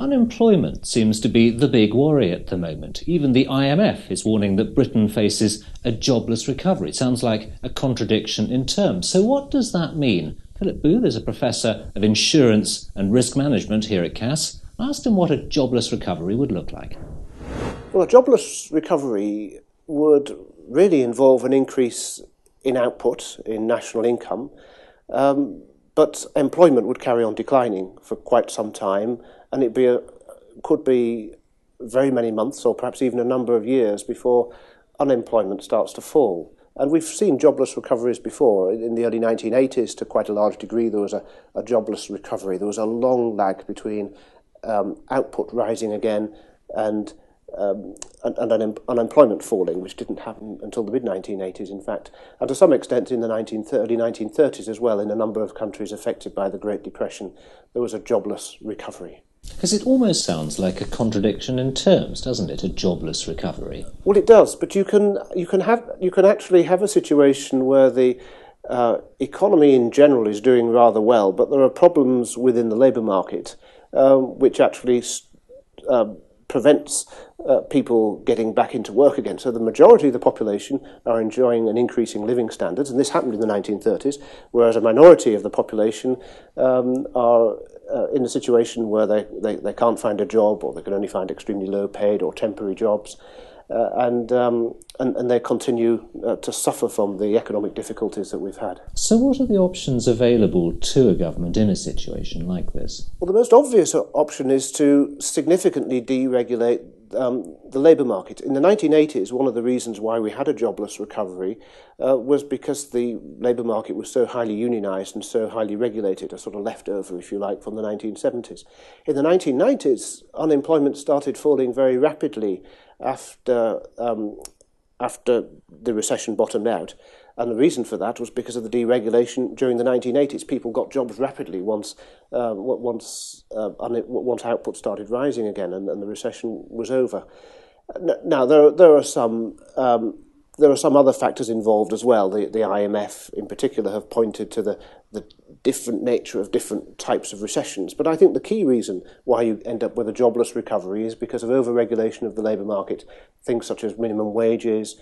unemployment seems to be the big worry at the moment. Even the IMF is warning that Britain faces a jobless recovery. It sounds like a contradiction in terms. So what does that mean? Philip Booth is a professor of insurance and risk management here at Cass. I asked him what a jobless recovery would look like. Well, a jobless recovery would really involve an increase in output, in national income, but employment would carry on declining for quite some time, and could be very many months or perhaps even a number of years before unemployment starts to fall. And we've seen jobless recoveries before. In the early 1980s, to quite a large degree, there was a jobless recovery. There was a long lag between output rising again and unemployment falling, which didn't happen until the mid-1980s, in fact, and to some extent in the early 1930s as well. In a number of countries affected by the Great Depression, there was a jobless recovery. Because it almost sounds like a contradiction in terms, doesn't it, a jobless recovery? Well, it does, but you can actually have a situation where the economy in general is doing rather well, but there are problems within the labour market which actually prevents people getting back into work again. So the majority of the population are enjoying an increasing living standards, and this happened in the 1930s, whereas a minority of the population are in a situation where they can't find a job, or they can only find extremely low paid or temporary jobs, and they continue to suffer from the economic difficulties that we've had. So what are the options available to a government in a situation like this? Well, the most obvious option is to significantly deregulate the labour market. In the 1980s, one of the reasons why we had a jobless recovery was because the labour market was so highly unionised and so highly regulated, a sort of leftover, if you like, from the 1970s. In the 1990s, unemployment started falling very rapidly after the recession bottomed out. And the reason for that was because of the deregulation during the 1980s. People got jobs rapidly once output started rising again, and the recession was over. Now there are some other factors involved as well. The IMF in particular have pointed to the different nature of different types of recessions. But I think the key reason why you end up with a jobless recovery is because of over-regulation of the labour market. Things such as minimum wages,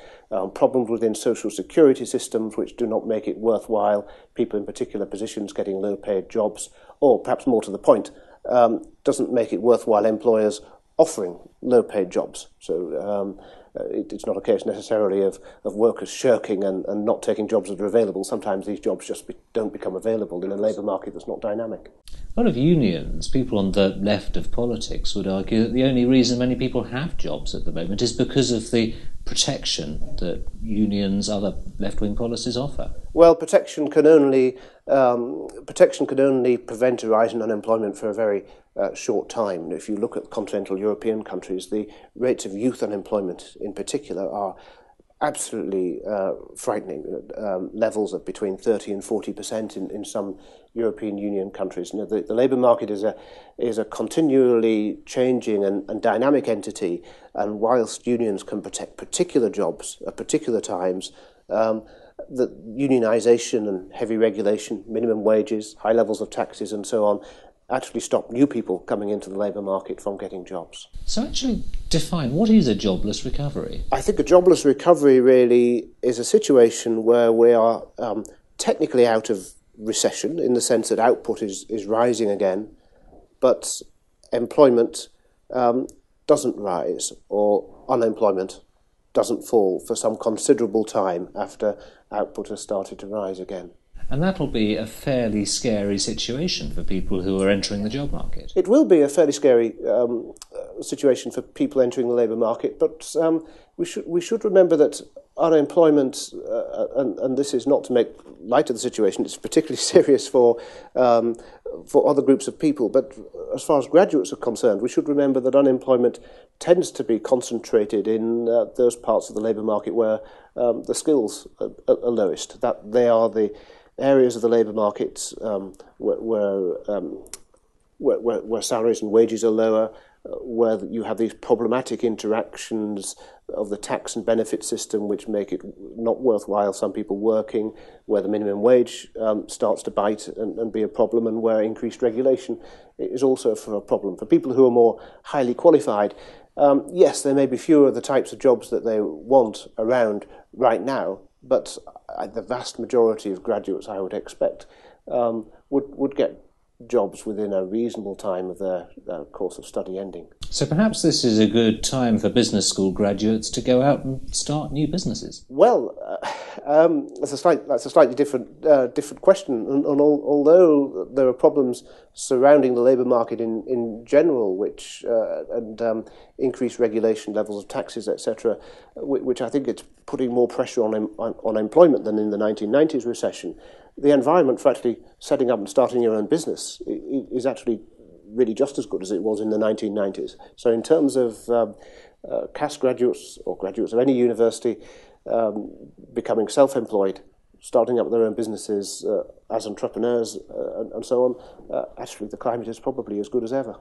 problems within social security systems which do not make it worthwhile, people in particular positions getting low-paid jobs, or perhaps more to the point, doesn't make it worthwhile employers offering low-paid jobs. So it's not a case necessarily of workers shirking and not taking jobs that are available. Sometimes these jobs just don't become available in a labour market that's not dynamic. A lot of unions, people on the left of politics, would argue that the only reason many people have jobs at the moment is because of the protection that unions, other left-wing policies offer. Well, protection can only prevent a rise in unemployment for a very short time. If you look at continental European countries, the rates of youth unemployment in particular are absolutely frightening. Levels of between 30 and 40% in some European Union countries. You know, the labour market is a continually changing and dynamic entity, and whilst unions can protect particular jobs at particular times, the unionisation and heavy regulation, minimum wages, high levels of taxes and so on, actually stop new people coming into the labour market from getting jobs. So actually define, what is a jobless recovery? I think a jobless recovery really is a situation where we are technically out of recession in the sense that output is rising again, but employment doesn't rise, or unemployment doesn't fall for some considerable time after output has started to rise again. And that'll be a fairly scary situation for people who are entering the job market. It will be a fairly scary situation for people entering the labour market, but we should remember that unemployment, and this is not to make light of the situation, it's particularly serious for other groups of people, but as far as graduates are concerned, we should remember that unemployment tends to be concentrated in those parts of the labour market where the skills are lowest, that they are the areas of the labour market where where salaries and wages are lower, where you have these problematic interactions of the tax and benefit system which make it not worthwhile some people working, where the minimum wage starts to bite and be a problem, and where increased regulation is also a problem. For people who are more highly qualified, yes, there may be fewer of the types of jobs that they want around right now, but the vast majority of graduates, I would expect, would get jobs within a reasonable time of their course of study ending. So perhaps this is a good time for business school graduates to go out and start new businesses. Well, that's a slightly different question. And although there are problems surrounding the labour market in general, which and increased regulation levels of taxes, etc., which I think it's putting more pressure on employment than in the 1990s recession, the environment for actually setting up and starting your own business is actually really just as good as it was in the 1990s. So in terms of cash graduates or graduates of any university becoming self-employed, starting up their own businesses as entrepreneurs and so on, actually the climate is probably as good as ever.